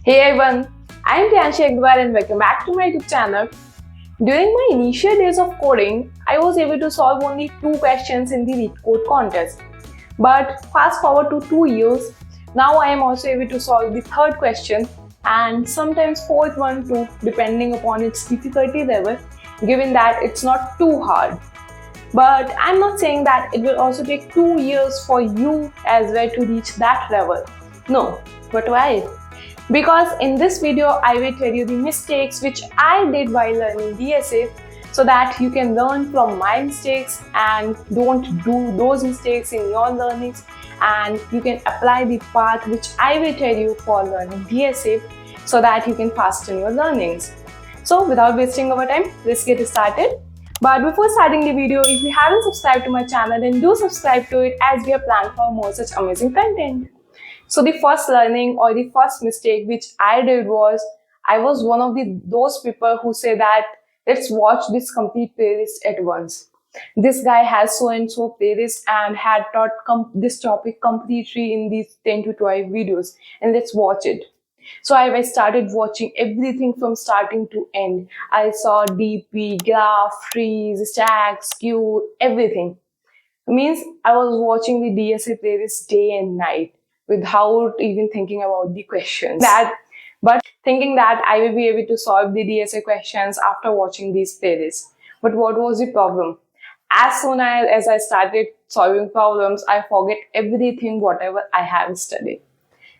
Hey everyone, I am Priyanshi Agrawal and welcome back to my YouTube channel. During my initial days of coding, I was able to solve only 2 questions in the Leetcode contest. But fast forward to 2 years, now I am also able to solve the 3rd question and sometimes 4th one too, depending upon its difficulty level, given that it's not too hard. But I'm not saying that it will also take 2 years for you as well to reach that level. No, but why? Because in this video, I will tell you the mistakes which I did while learning DSA so that you can learn from my mistakes and don't do those mistakes in your learnings, and you can apply the path which I will tell you for learning DSA so that you can fasten your learnings. So without wasting our time, let's get started. But before starting the video, if you haven't subscribed to my channel, then do subscribe to it as we are planning for more such amazing content. So the first learning or the first mistake which I did was, I was one of those people who say that let's watch this complete playlist at once. This guy has so and so playlist and had taught this topic completely in these 10 to 12 videos, and let's watch it. So I started watching everything from starting to end. I saw DP, graph, trees, stacks, queue, everything. It means I was watching the DSA playlist day and night without even thinking about the questions. But thinking that I will be able to solve the DSA questions after watching these playlists. But what was the problem? As soon as I started solving problems, I forget everything whatever I have studied.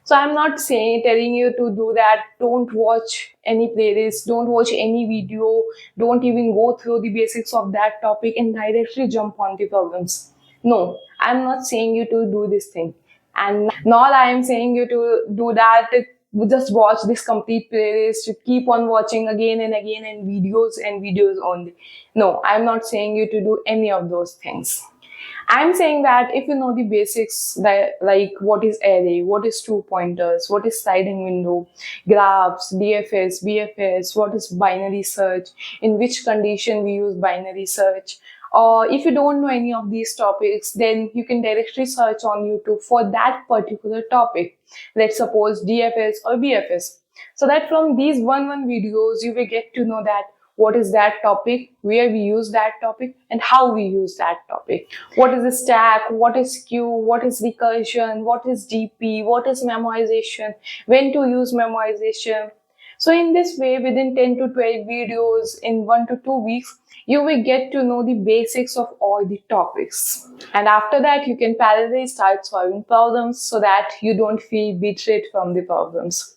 So I'm not telling you to do that. Don't watch any playlist, don't watch any video, don't even go through the basics of that topic and directly jump on the problems. No, I'm not saying you to do this thing. And nor I am saying you to do that, just watch this complete playlist, keep on watching again and again and videos only. No, I'm not saying you to do any of those things. I'm saying that if you know the basics, like what is array, what is 2 pointers, what is sliding window, graphs, DFS, BFS, what is binary search, in which condition we use binary search, or if you don't know any of these topics, then you can directly search on YouTube for that particular topic. Let's suppose DFS or BFS. So that from these one videos, you will get to know that what is that topic, where we use that topic, and how we use that topic. What is the stack, what is queue, what is recursion, what is DP, what is memoization, when to use memoization. So in this way, within 10 to 12 videos in 1 to 2 weeks, you will get to know the basics of all the topics. And after that, you can parallelly start solving problems so that you don't feel betrayed from the problems.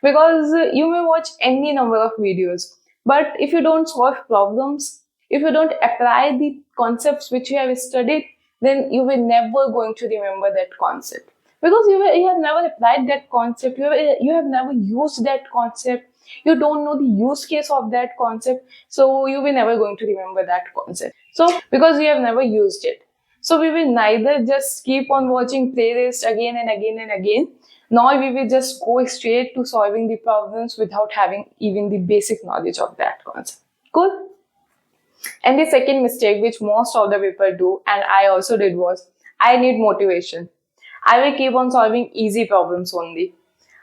Because you may watch any number of videos, but if you don't solve problems, if you don't apply the concepts which you have studied, then you will never going to remember that concept. Because you have never applied that concept, you have never used that concept, you don't know the use case of that concept, so you will never going to remember that concept. So because you have never used it. So we will neither just keep on watching playlists again and again and again, nor we will just go straight to solving the problems without having even the basic knowledge of that concept. Cool? And the second mistake which most of the people do, and I also did, was I need motivation. I will keep on solving easy problems only.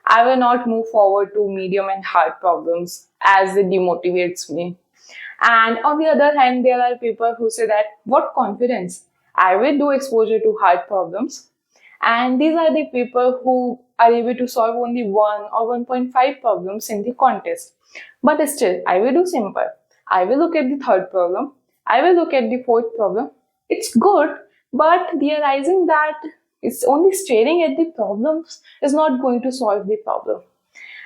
I will not move forward to medium and hard problems as it demotivates me. And on the other hand, there are people who say that, what confidence? I will do exposure to hard problems. And these are the people who are able to solve only 1 or 1.5 problems in the contest. But still, I will do simple. I will look at the 3rd problem. I will look at the 4th problem. It's good, but realizing that it's only staring at the problems is not going to solve the problem.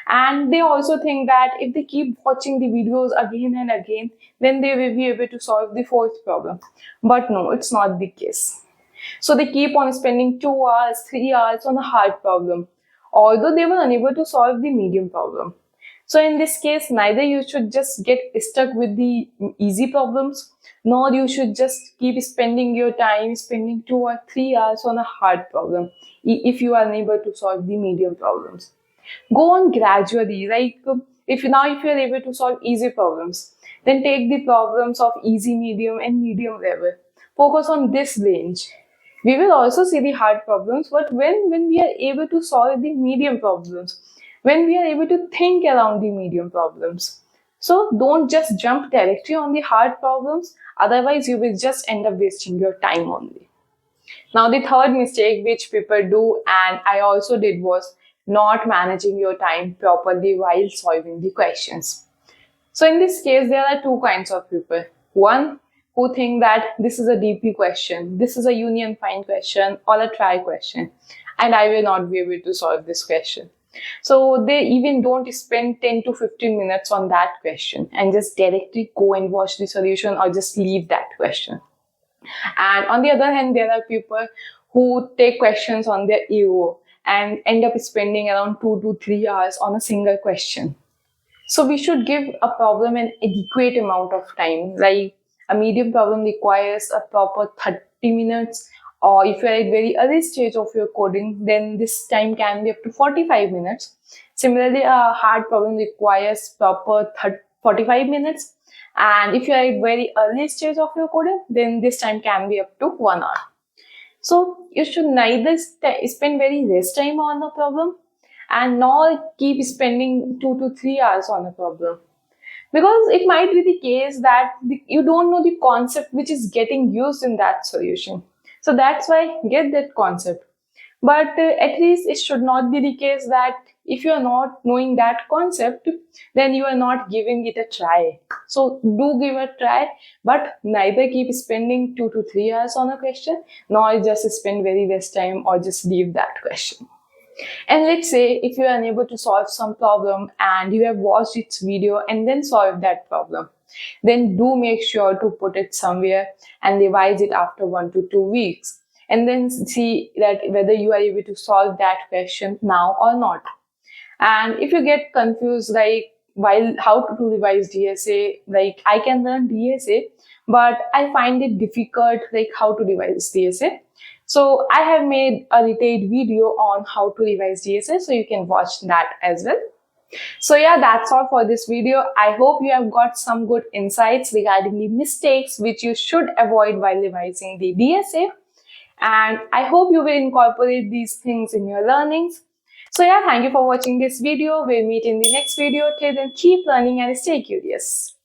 And they also think that if they keep watching the videos again and again, then they will be able to solve the 4th problem. But no, it's not the case. So they keep on spending 2 hours, 3 hours on a hard problem, although they were unable to solve the medium problem. So in this case, neither you should just get stuck with the easy problems, nor you should just keep spending your time spending 2 or 3 hours on a hard problem if you are unable to solve the medium problems. Go on gradually, like if you are able to solve easy problems, then take the problems of easy, medium and medium level. Focus on this range. We will also see the hard problems, but when we are able to solve the medium problems, when we are able to think around the medium problems. So don't just jump directly on the hard problems, otherwise you will just end up wasting your time only. Now the third mistake which people do, and I also did, was not managing your time properly while solving the questions. So in this case, there are two kinds of people. One who think that this is a DP question, this is a union find question or a try question, and I will not be able to solve this question. So they even don't spend 10 to 15 minutes on that question and just directly go and watch the solution or just leave that question. And on the other hand, there are people who take questions on their ego and end up spending around 2 to 3 hours on a single question. So we should give a problem an adequate amount of time. Like a medium problem requires a proper 30 minutes, or if you're at very early stage of your coding, then this time can be up to 45 minutes. Similarly, a hard problem requires proper 45 minutes. And if you're at very early stage of your coding, then this time can be up to 1 hour. So you should neither spend very less time on a problem and nor keep spending 2 to 3 hours on a problem. Because it might be the case that you don't know the concept which is getting used in that solution. So that's why get that concept. But at least it should not be the case that if you are not knowing that concept, then you are not giving it a try. So do give a try, but neither keep spending 2 to 3 hours on a question, nor just spend very less time or just leave that question. And let's say if you are unable to solve some problem and you have watched its video and then solved that problem, then do make sure to put it somewhere and revise it after 1 to 2 weeks. And then see that whether you are able to solve that question now or not. And if you get confused, like how to revise DSA, like I can learn DSA, but I find it difficult, like how to revise DSA. So I have made a detailed video on how to revise DSA, so you can watch that as well. So yeah, that's all for this video. I hope you have got some good insights regarding the mistakes which you should avoid while revising the DSA. And I hope you will incorporate these things in your learnings. So yeah, thank you for watching this video. We'll meet in the next video. Till then, keep learning and stay curious.